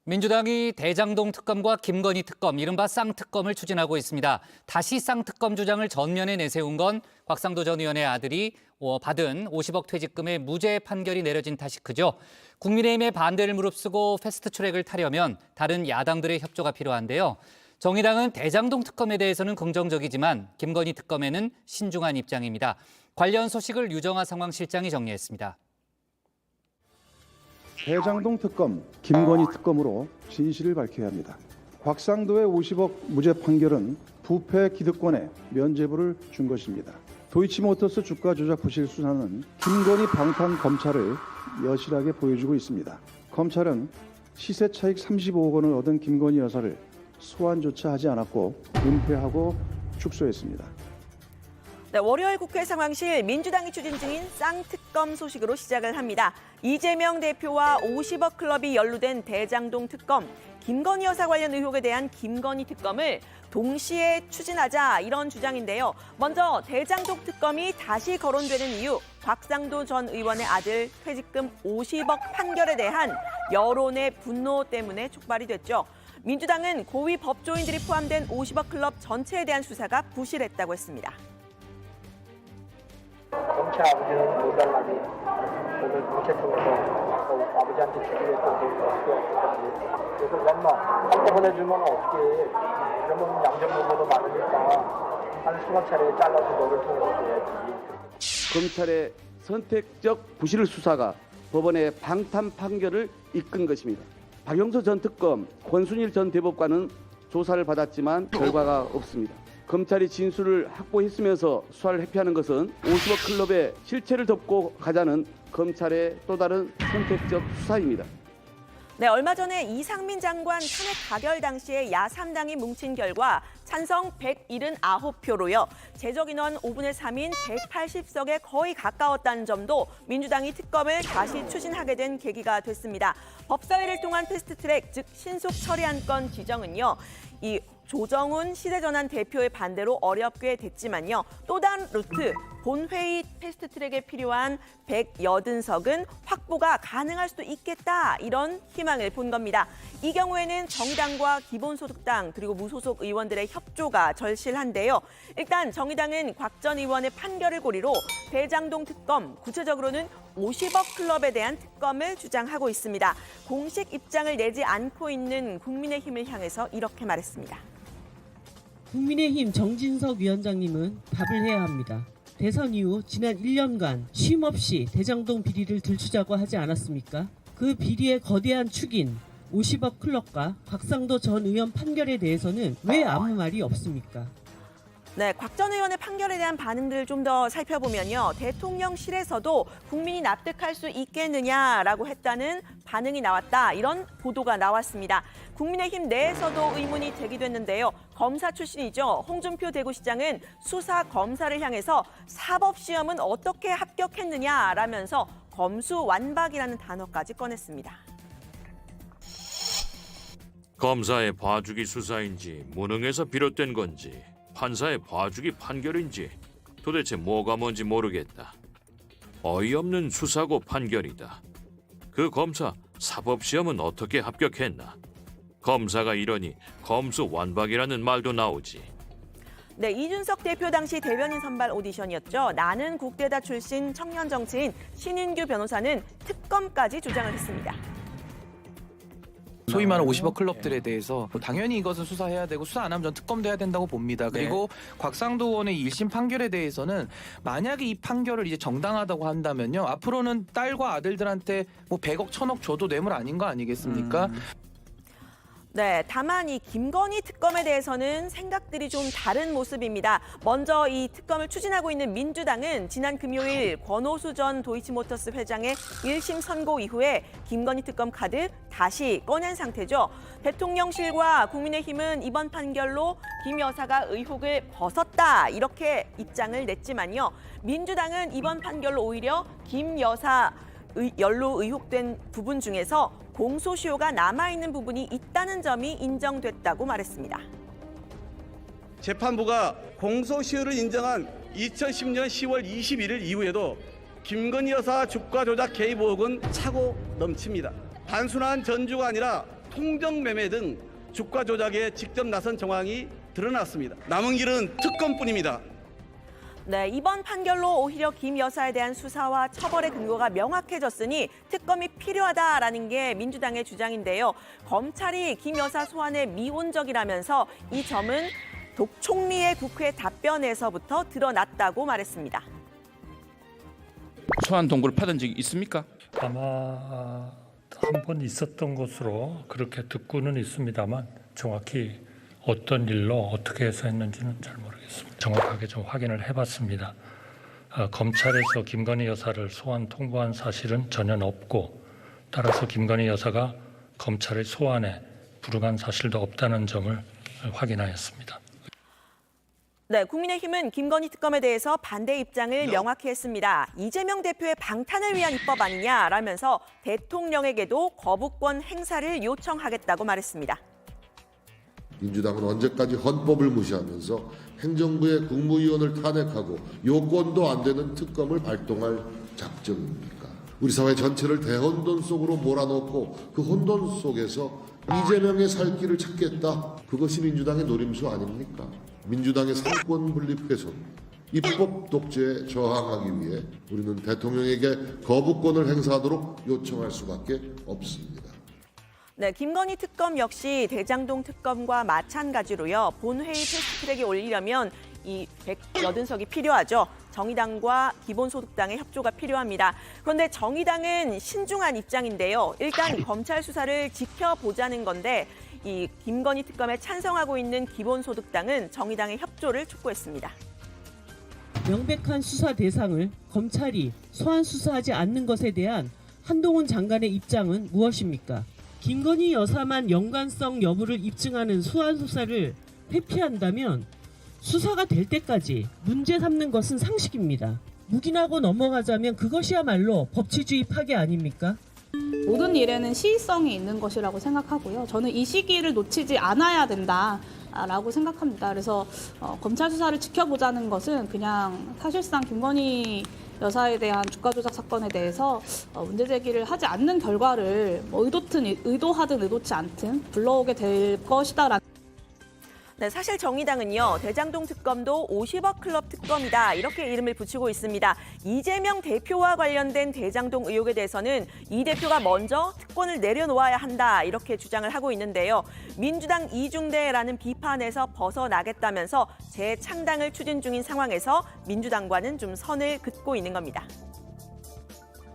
민주당이 대장동 특검과 김건희 특검, 이른바 쌍특검을 추진하고 있습니다. 다시 쌍특검 주장을 전면에 내세운 건 곽상도 전 의원의 아들이 받은 50억 퇴직금의 무죄 판결이 내려진 탓이 크죠. 국민의힘의 반대를 무릅쓰고 패스트트랙을 타려면 다른 야당들의 협조가 필요한데요. 정의당은 대장동 특검에 대해서는 긍정적이지만 김건희 특검에는 신중한 입장입니다. 관련 소식을 유정아 상황실장이 정리했습니다. 대장동 특검, 김건희 특검으로 진실을 밝혀야 합니다. 곽상도의 50억 무죄 판결은 부패 기득권에 면죄부를 준 것입니다. 도이치모터스 주가 조작 부실 수사는 김건희 방탄 검찰을 여실하게 보여주고 있습니다. 검찰은 시세 차익 35억 원을 얻은 김건희 여사를 소환조차 하지 않았고 은폐하고 축소했습니다. 네, 월요일 국회 상황실 민주당이 추진 중인 쌍특검 소식으로 시작을 합니다. 이재명 대표와 50억 클럽이 연루된 대장동 특검, 김건희 여사 관련 의혹에 대한 김건희 특검을 동시에 추진하자 이런 주장인데요. 먼저 대장동 특검이 다시 거론되는 이유, 곽상도 전 의원의 아들 퇴직금 50억 판결에 대한 여론의 분노 때문에 촉발이 됐죠. 민주당은 고위 법조인들이 포함된 50억 클럽 전체에 대한 수사가 부실했다고 했습니다. 검찰 아버지는 모달라니 오늘 검찰 통해서 아버지한테 주기로 했던 돈 어떻게 없었는지 그래서 엄마 한번 보내주면 어떻게 해. 그러면 양정보고도 많으니까 한 수만 차례 잘라서 너를 통해서 줘야지. 검찰의 선택적 부실 수사가 법원의 방탄 판결을 이끈 것입니다. 박영서 전 특검, 권순일 전 대법관은 조사를 받았지만 결과가 없습니다. 검찰이 진술을 확보했으면서 수사를 회피하는 것은 50억 클럽의 실체를 덮고 가자는 검찰의 또 다른 선택적 수사입니다. 네, 얼마 전에 이상민 장관 탄핵 가결 당시에 야3당이 뭉친 결과 찬성 179표로요. 제적 인원 5분의 3인 180석에 거의 가까웠다는 점도 민주당이 특검을 다시 추진하게 된 계기가 됐습니다. 법사위를 통한 패스트트랙, 즉 신속 처리안건 지정은요. 이 조정훈 시대전환 대표의 반대로 어렵게 됐지만요. 또 다른 루트, 본회의 패스트트랙에 필요한 180석은 확보가 가능할 수도 있겠다. 이런 희망을 본 겁니다. 이 경우에는 정의당과 기본소득당 그리고 무소속 의원들의 협조가 절실한데요. 일단 정의당은 곽 전 의원의 판결을 고리로 대장동 특검, 구체적으로는 50억 클럽에 대한 특검을 주장하고 있습니다. 공식 입장을 내지 않고 있는 국민의힘을 향해서 이렇게 말했습니다. 국민의힘 정진석 위원장님은 답을 해야 합니다. 대선 이후 지난 1년간 쉼없이 대장동 비리를 들추자고 하지 않았습니까? 그 비리의 거대한 축인 50억 클럽과 곽상도 전 의원 판결에 대해서는 왜 아무 말이 없습니까? 네, 곽 전 의원의 판결에 대한 반응들을 좀 더 살펴보면요. 대통령실에서도 국민이 납득할 수 있겠느냐라고 했다는 반응이 나왔다. 이런 보도가 나왔습니다. 국민의힘 내에서도 의문이 제기됐는데요. 검사 출신이죠. 홍준표 대구시장은 수사 검사를 향해서 사법시험은 어떻게 합격했느냐라면서 검수완박이라는 단어까지 꺼냈습니다. 검사의 봐주기 수사인지 무능에서 비롯된 건지 판사의 봐주기 판결인지 도대체 뭐가 뭔지 모르겠다. 어이없는 수사고 판결이다. 그 검사 사법시험은 어떻게 합격했나? 검사가 이러니 검수완박이라는 말도 나오지. 네, 이준석 대표 당시 대변인 선발 오디션이었죠. 나는 국대다 출신 청년 정치인 신인규 변호사는 특검까지 주장을 했습니다. 소위 말하는 50억 클럽들에 대해서 당연히 이것은 수사해야 되고 수사 안 하면 전 특검돼야 된다고 봅니다. 그리고 곽상도 의원의 1심 판결에 대해서는 만약에 이 판결을 이제 정당하다고 한다면요. 앞으로는 딸과 아들들한테 뭐 100억, 1000억 줘도 뇌물 아닌 거 아니겠습니까? 네, 다만 이 김건희 특검에 대해서는 생각들이 좀 다른 모습입니다. 먼저 이 특검을 추진하고 있는 민주당은 지난 금요일 권오수 전 도이치모터스 회장의 1심 선고 이후에 김건희 특검 카드 다시 꺼낸 상태죠. 대통령실과 국민의힘은 이번 판결로 김 여사가 의혹을 벗었다 이렇게 입장을 냈지만요. 민주당은 이번 판결로 오히려 김 여사 연루 의혹된 부분 중에서 공소시효가 남아있는 부분이 있다는 점이 인정됐다고 말했습니다. 재판부가 공소시효를 인정한 2010년 10월 21일 이후에도 김건희 여사 주가 조작 개입 의혹은 차고 넘칩니다. 단순한 전주가 아니라 통정 매매 등 주가 조작에 직접 나선 정황이 드러났습니다. 남은 길은 특검뿐입니다. 네, 이번 판결로 오히려 김 여사에 대한 수사와 처벌의 근거가 명확해졌으니 특검이 필요하다라는 게 민주당의 주장인데요. 검찰이 김 여사 소환에 미온적이라면서 이 점은 독 총리의 국회 답변에서부터 드러났다고 말했습니다. 소환 동굴 받은 적이 있습니까? 아마 한 번 있었던 것으로 그렇게 듣고는 있습니다만 정확히 어떤 일로 어떻게 해서 했는지는 잘 모르겠습니다. 정확하게 좀 확인을 해봤습니다. 검찰에서 김건희 여사를 소환 통보한 사실은 전혀 없고 따라서 김건희 여사가 검찰의 소환에 불응한 사실도 없다는 점을 확인하였습니다. 네, 국민의힘은 김건희 특검에 대해서 반대 입장을 명확히 했습니다. 이재명 대표의 방탄을 위한 입법 아니냐라면서 대통령에게도 거부권 행사를 요청하겠다고 말했습니다. 민주당은 언제까지 헌법을 무시하면서 행정부의 국무위원을 탄핵하고 요건도 안 되는 특검을 발동할 작정입니까? 우리 사회 전체를 대혼돈 속으로 몰아넣고 그 혼돈 속에서 이재명의 살 길을 찾겠다. 그것이 민주당의 노림수 아닙니까? 민주당의 상권 분립 훼손, 입법 독재에 저항하기 위해 우리는 대통령에게 거부권을 행사하도록 요청할 수밖에 없습니다. 네, 김건희 특검 역시 대장동 특검과 마찬가지로요. 본회의 패스트트랙에 올리려면 이 180석이 필요하죠. 정의당과 기본소득당의 협조가 필요합니다. 그런데 정의당은 신중한 입장인데요. 일단 검찰 수사를 지켜보자는 건데 이 김건희 특검에 찬성하고 있는 기본소득당은 정의당의 협조를 촉구했습니다. 명백한 수사 대상을 검찰이 소환 수사하지 않는 것에 대한 한동훈 장관의 입장은 무엇입니까? 김건희 여사만 연관성 여부를 입증하는 소환 수사를 회피한다면 수사가 될 때까지 문제 삼는 것은 상식입니다. 묵인하고 넘어가자면 그것이야말로 법치주의 파괴 아닙니까? 모든 일에는 시의성이 있는 것이라고 생각하고요. 저는 이 시기를 놓치지 않아야 된다라고 생각합니다. 그래서 검찰 수사를 지켜보자는 것은 그냥 사실상 김건희 여사에 대한 주가 조작 사건에 대해서 문제 제기를 하지 않는 결과를 의도하든 의도치 않든 불러오게 될 것이다라는. 네, 사실 정의당은요. 대장동 특검도 50억 클럽 특검이다 이렇게 이름을 붙이고 있습니다. 이재명 대표와 관련된 대장동 의혹에 대해서는 이 대표가 먼저 특권을 내려놓아야 한다 이렇게 주장을 하고 있는데요. 민주당 이중대라는 비판에서 벗어나겠다면서 재창당을 추진 중인 상황에서 민주당과는 좀 선을 긋고 있는 겁니다.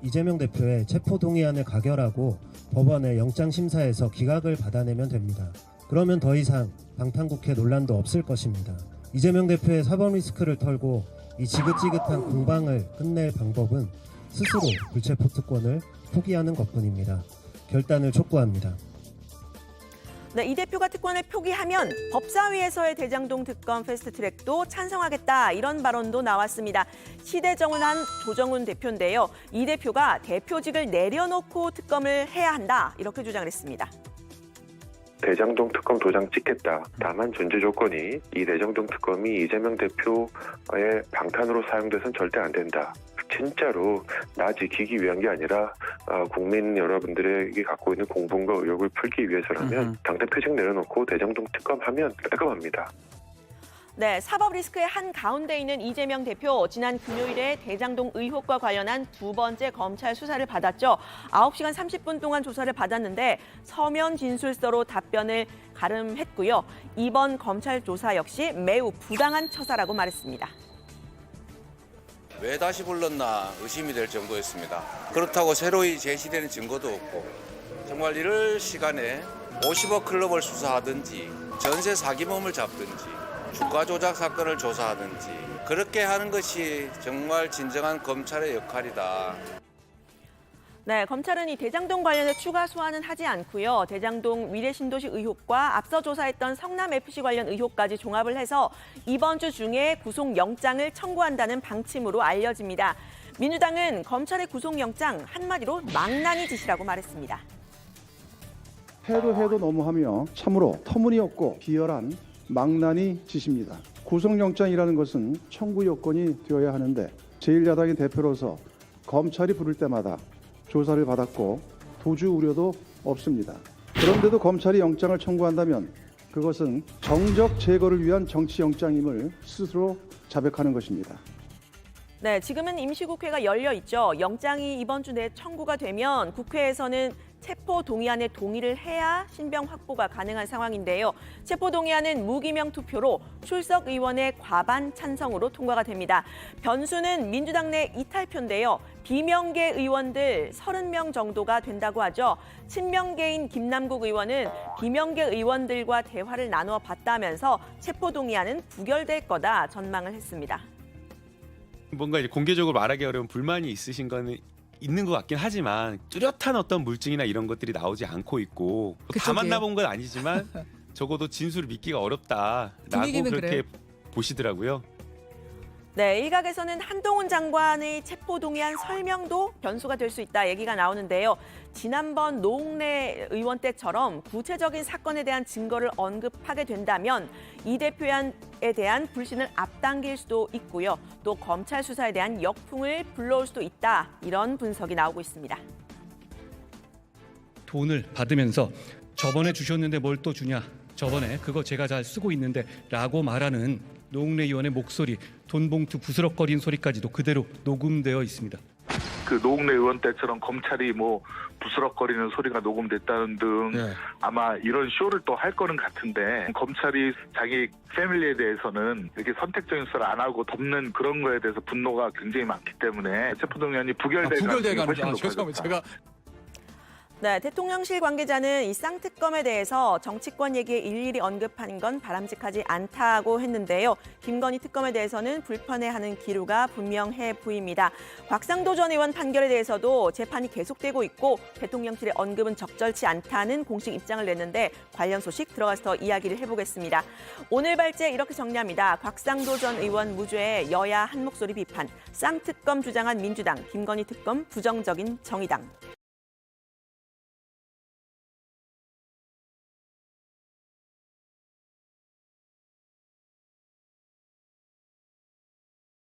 이재명 대표의 체포동의안을 가결하고 법원의 영장심사에서 기각을 받아내면 됩니다. 그러면 더 이상 방탄국회 논란도 없을 것입니다. 이재명 대표의 사법 리스크를 털고 이 지긋지긋한 공방을 끝낼 방법은 스스로 불체포 특권을 포기하는 것뿐입니다. 결단을 촉구합니다. 네, 이 대표가 특권을 포기하면 법사위에서의 대장동 특검 패스트트랙도 찬성하겠다 이런 발언도 나왔습니다. 시대정은한 조정훈 대표인데요. 이 대표가 대표직을 내려놓고 특검을 해야 한다 이렇게 주장을 했습니다. 대장동 특검 도장 찍겠다. 다만 전제 조건이 이 대장동 특검이 이재명 대표의 방탄으로 사용돼서는 절대 안 된다. 진짜로 나 지키기 위한 게 아니라 국민 여러분들에게 갖고 있는 공분과 의혹을 풀기 위해서라면 당대표직 내려놓고 대장동 특검하면 깔끔합니다. 네, 사법 리스크의 한 가운데 있는 이재명 대표, 지난 금요일에 대장동 의혹과 관련한 두 번째 검찰 수사를 받았죠. 9시간 30분 동안 조사를 받았는데 서면 진술서로 답변을 가름했고요. 이번 검찰 조사 역시 매우 부당한 처사라고 말했습니다. 왜 다시 불렀나 의심이 될 정도였습니다. 그렇다고 새로이 제시되는 증거도 없고 정말 이럴 시간에 50억 클럽을 수사하든지 전세 사기범을 잡든지 주가 조작 사건을 조사하든지 그렇게 하는 것이 정말 진정한 검찰의 역할이다. 네, 검찰은 이 대장동 관련해 추가 소환은 하지 않고요. 대장동 위례신도시 의혹과 앞서 조사했던 성남FC 관련 의혹까지 종합을 해서 이번 주 중에 구속영장을 청구한다는 방침으로 알려집니다. 민주당은 검찰의 구속영장 한마디로 망나니 짓이라고 말했습니다. 해도 너무하며 참으로 터무니없고 비열한 망나니 짓입니다. 구속영장이라는 것은 청구 요건이 되어야 하는데 제1야당의 대표로서 검찰이 부를 때마다 조사를 받았고 도주 우려도 없습니다. 그런데도 검찰이 영장을 청구한다면 그것은 정적 제거를 위한 정치영장임을 스스로 자백하는 것입니다. 네, 지금은 임시국회가 열려 있죠. 영장이 이번 주 내 청구가 되면 국회에서는 체포동의안에 동의를 해야 신병 확보가 가능한 상황인데요. 체포동의안은 무기명 투표로 출석 의원의 과반 찬성으로 통과가 됩니다. 변수는 민주당 내 이탈표인데요. 비명계 의원들 30명 정도가 된다고 하죠. 친명계인 김남국 의원은 비명계 의원들과 대화를 나누어 봤다면서 체포동의안은 부결될 거다 전망을 했습니다. 뭔가 이제 공개적으로 말하기 어려운 불만이 있으신 거는 있는 것 같긴 하지만 뚜렷한 어떤 물증이나 이런 것들이 나오지 않고 있고 다 만나본 건 아니지만 적어도 진술을 믿기가 어렵다라고 그렇게 그래요. 보시더라고요. 네, 일각에서는 한동훈 장관의 체포동의안 설명도 변수가 될 수 있다 얘기가 나오는데요. 지난번 노웅래 의원 때처럼 구체적인 사건에 대한 증거를 언급하게 된다면 이 대표안에 대한 불신을 앞당길 수도 있고요. 또 검찰 수사에 대한 역풍을 불러올 수도 있다. 이런 분석이 나오고 있습니다. 돈을 받으면서 저번에 주셨는데 뭘 또 주냐. 저번에 그거 제가 잘 쓰고 있는데 라고 말하는 노웅래 의원의 목소리, 돈봉투 부스럭거린 소리까지도 그대로 녹음되어 있습니다. 그 노웅래 의원 때처럼 검찰이 뭐 부스럭거리는 소리가 녹음됐다는 등 아마 이런 쇼를 또 할 거는 같은데 검찰이 자기 패밀리에 대해서는 이렇게 선택적인 수사를 안 하고 덮는 그런 거에 대해서 분노가 굉장히 많기 때문에 체포동의안이 부결될 가능성이 훨씬 높아졌다. 네, 대통령실 관계자는 이 쌍특검에 대해서 정치권 얘기에 일일이 언급하는 건 바람직하지 않다고 했는데요. 김건희 특검에 대해서는 불편해하는 기류가 분명해 보입니다. 곽상도 전 의원 판결에 대해서도 재판이 계속되고 있고 대통령실의 언급은 적절치 않다는 공식 입장을 냈는데 관련 소식 들어가서 더 이야기를 해보겠습니다. 오늘 발제 이렇게 정리합니다. 곽상도 전 의원 무죄, 여야 한 목소리 비판, 쌍특검 주장한 민주당, 김건희 특검 부정적인 정의당.